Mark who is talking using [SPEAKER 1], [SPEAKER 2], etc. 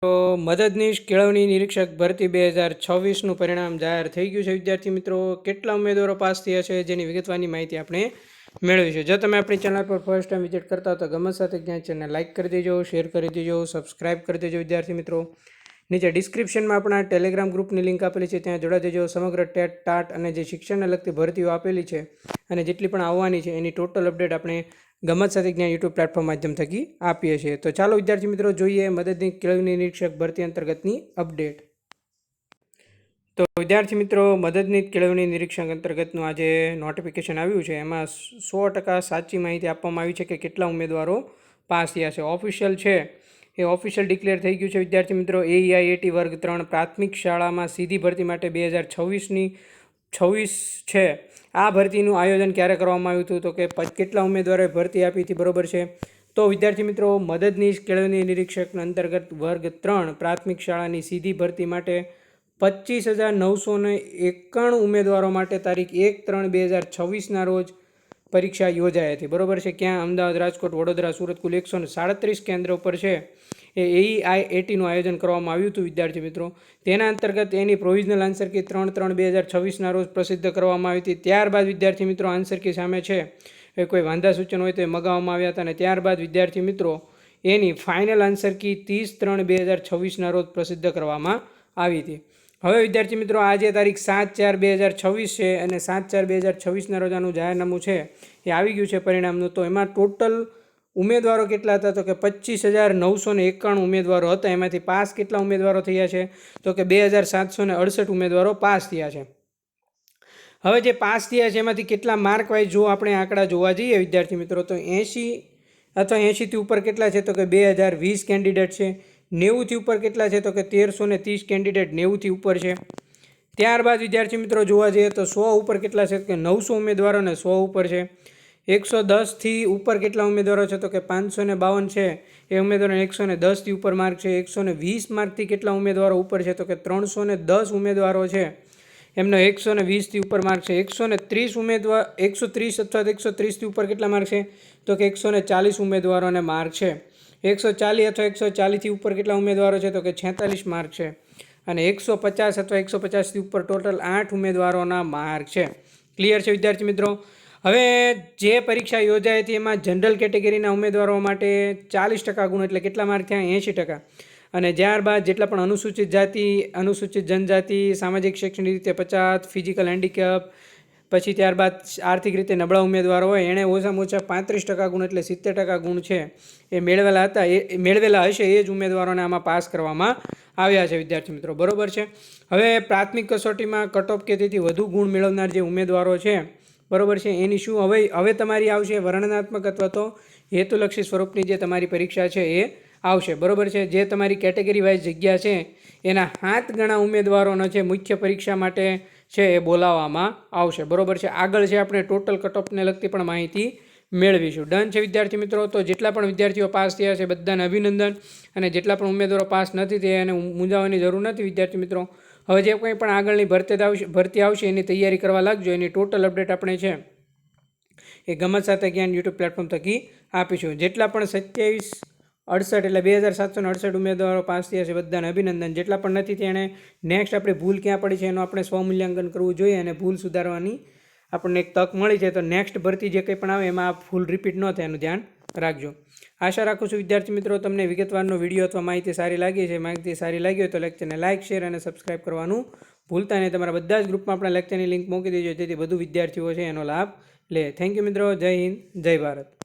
[SPEAKER 1] તો મદદનીશ કેળવણી નિરીક્ષક ભરતી 2026નું પરિણામ જાહેર થઈ ગયું છે. વિદ્યાર્થી મિત્રો, કેટલા ઉમેદવારો પાસ થયા છે જેની વિગતવારની માહિતી આપણે મેળવી છે. જો તમે આપણી ચેનલ પર ફર્સ્ટ ટાઈમ વિઝિટ કરતા હો તો ગમત સાથે જ્ઞાન ચેનલને લાઇક કરી દેજો, શેર કરી દેજો, સબસ્ક્રાઇબ કરી દેજો. વિદ્યાર્થી મિત્રો, નીચે ડિસ્ક્રિપ્શનમાં આપણા ટેલિગ્રામ ગ્રુપની લિંક આપેલી છે, ત્યાં જોડાઈ દેજો. સમગ્ર ટેટ ટાટ અને જે શિક્ષણને લગતી ભરતીઓ આપેલી છે અને જેટલી પણ આવવાની છે એની ટોટલ અપડેટ આપણે ગમત સાથે જ્ઞાન યુટ્યુબ પ્લેટફોર્મ માધ્યમ થકી આપીએ છીએ. તો ચાલો વિદ્યાર્થી મિત્રો, જોઈએ મદદની કેળવણી નિરીક્ષક ભરતી અંતર્ગતની અપડેટ. તો વિદ્યાર્થી મિત્રો, મદદની કેળવણી નિરીક્ષક અંતર્ગતનું આજે નોટિફિકેશન આવ્યું છે. એમાં 100% સાચી માહિતી આપવામાં આવી છે કે કેટલા ઉમેદવારો પાસ થયા છે. ઓફિશિયલ છે એ ઓફિશિયલ ડિક્લેર થઈ ગયું છે. વિદ્યાર્થી મિત્રો, AEIAT વર્ગ 3 પ્રાથમિક શાળામાં સીધી ભરતી માટે 2026 છે. આ ભરતીનું આયોજન ક્યારે કરવામાં આવ્યું હતું? તો કે કેટલા ઉમેદવારોએ ભરતી આપી હતી, બરોબર છે. તો વિદ્યાર્થી મિત્રો, મદદનીશ કેળવણી નિરીક્ષક અંતર્ગત વર્ગ 3 પ્રાથમિક શાળાની સીધી ભરતી માટે 25,991 ઉમેદવારો માટે તારીખ 1/3/2026ના રોજ પરીક્ષા યોજાઈ હતી, બરોબર છે. ક્યાં? અમદાવાદ, રાજકોટ, વડોદરા, સુરત, કુલ 137 કેન્દ્ર ઉપર છે એ AEIATનું આયોજન કરવામાં આવ્યું હતું. વિદ્યાર્થી મિત્રો, તેના અંતર્ગત એની પ્રોવિઝનલ આન્સર કી 3/3/2026ના રોજ પ્રસિદ્ધ કરવામાં આવી હતી. ત્યારબાદ વિદ્યાર્થી મિત્રો, આન્સર કી સામે છે એ કોઈ વાંધા સૂચન હોય તો એ મગાવવામાં આવ્યા હતા અને ત્યારબાદ વિદ્યાર્થી મિત્રો એની ફાઇનલ આન્સર કી 30/3/2026ના રોજ પ્રસિદ્ધ કરવામાં આવી હતી. હવે વિદ્યાર્થી મિત્રો, આજે તારીખ 7/4/2026 છે અને 7/4/2026ના રોજ આનું જાહેરનામું છે એ આવી ગયું છે પરિણામનું. તો એમાં ટોટલ ઉમેદવારો કેટલા હતા? તો કે 25,991 ઉમેદવારો હતા. એમાંથી પાસ કેટલા ઉમેદવારો થયા છે? તો કે 2,768 ઉમેદવારો પાસ થયા છે. હવે જે પાસ થયા છે એમાંથી કેટલા માર્ક વાઇઝ જો આપણે આંકડા જોવા જઈએ વિદ્યાર્થી મિત્રો, તો 80 અથવા 80થી ઉપર કેટલા છે? તો કે 2020 કેન્ડિડેટ છે. 90થી ઉપર કેટલા છે? તો કે 1,330 કેન્ડિડેટ 90થી ઉપર છે. ત્યારબાદ વિદ્યાર્થી મિત્રો જોવા જઈએ તો 100 ઉપર કેટલા છે? કે 900 ઉમેદવારો અને 100 ઉપર છે. 110થી ઉપર કેટલા ઉમેદવારો છે? તો કે 552 છે એ ઉમેદવારોને 110થી ઉપર માર્ક છે. 120 માર્કથી કેટલા ઉમેદવારો ઉપર છે? તો કે 310 ઉમેદવારો છે એમનો 120થી ઉપર માર્ક છે. 130 ઉમેદવાર 130 અથવા 130થી ઉપર કેટલા માર્ક છે? તો કે 140 ઉમેદવારોને માર્ક છે. 140 અથવા 140થી ઉપર કેટલા ઉમેદવારો છે? તો કે 46 માર્ક છે. અને 150 અથવા 150થી ઉપર ટોટલ 8 ઉમેદવારોના માર્ક છે. ક્લિયર છે વિદ્યાર્થી મિત્રો? હવે જે પરીક્ષા યોજાઈ હતી એમાં જનરલ કેટેગરીના ઉમેદવારો માટે 40% ગુણ એટલે કેટલા માર્ક થયા? 80%. અને ત્યારબાદ જેટલા પણ અનુસૂચિત જાતિ, અનુસૂચિત જનજાતિ, સામાજિક શૈક્ષણિક રીતે 50, ફિઝિકલ હેન્ડીકેપ, પછી ત્યારબાદ આર્થિક રીતે નબળા ઉમેદવારો હોય એણે ઓછામાં ઓછા 35% ગુણ એટલે 70% ગુણ છે એ મેળવેલા હતા. એ મેળવેલા હશે એ જ ઉમેદવારોને આમાં પાસ કરવામાં આવ્યા છે વિદ્યાર્થી મિત્રો, બરોબર છે. હવે પ્રાથમિક કસોટીમાં કટ ઓફ કે તેથી વધુ ગુણ મેળવનાર જે ઉમેદવારો છે, બરોબર છે, એની શું હવે તમારી આવશે વર્ણનાત્મક અથવા તો હેતુલક્ષી સ્વરૂપની જે તમારી પરીક્ષા છે એ આવશે, બરોબર છે. જે તમારી કેટેગરી વાઇઝ જગ્યા છે એના 7 ગણા ઉમેદવારોનો છે મુખ્ય પરીક્ષા માટે છે એ બોલાવવામાં આવશે, બરોબર છે. આગળ છે આપણે ટોટલ કટઓફને લગતી પણ માહિતી મેળવીશું. ડન છે વિદ્યાર્થી મિત્રો? તો જેટલા પણ વિદ્યાર્થીઓ પાસ થયા છે બધાને અભિનંદન, અને જેટલા પણ ઉમેદવારો પાસ નથી થયા એને મૂંઝાવાની જરૂર નથી વિદ્યાર્થી મિત્રો. હવે જે કંઈ પણ આગળની ભરતી આવશે એની તૈયારી કરવા લાગજો. એની ટોટલ અપડેટ આપણે છે એ ગમત સાથે જ્ઞાન યુટ્યુબ પ્લેટફોર્મ થકી આપીશું. જેટલા પણ 2768 એટલે 2,768 ઉમેદવારો પાસ થયા છે બધાને અભિનંદન. જેટલા પણ નથી તેણે નેક્સ્ટ આપણે ભૂલ ક્યાં પડી છે એનું આપણે સ્વમૂલ્યાંકન કરવું જોઈએ અને ભૂલ સુધારવાની આપણને એક તક મળી છે. તો નેક્સ્ટ ભરતી જે કંઈ પણ આવે એમાં આ ભૂલ રિપીટ ન થાય એનું ધ્યાન રાખજો. આશા રાખું છું વિદ્યાર્થી મિત્રો તમને વિગતવારનો વિડીયો અથવા માહિતી સારી લાગી છે. માહિતી સારી લાગી હોય તો લેક્ચરને લાઇક, શેર અને સબસ્ક્રાઇબ કરવાનું ભૂલતા નહીં. તમારા બધા જ ગ્રુપમાં આપણા લેક્ચરની લિંક મૂકી દેજો જેથી વધુ વિદ્યાર્થીઓ છે એનો લાભ લે. થેન્ક યુ મિત્રો. જય હિન્દ, જય ભારત.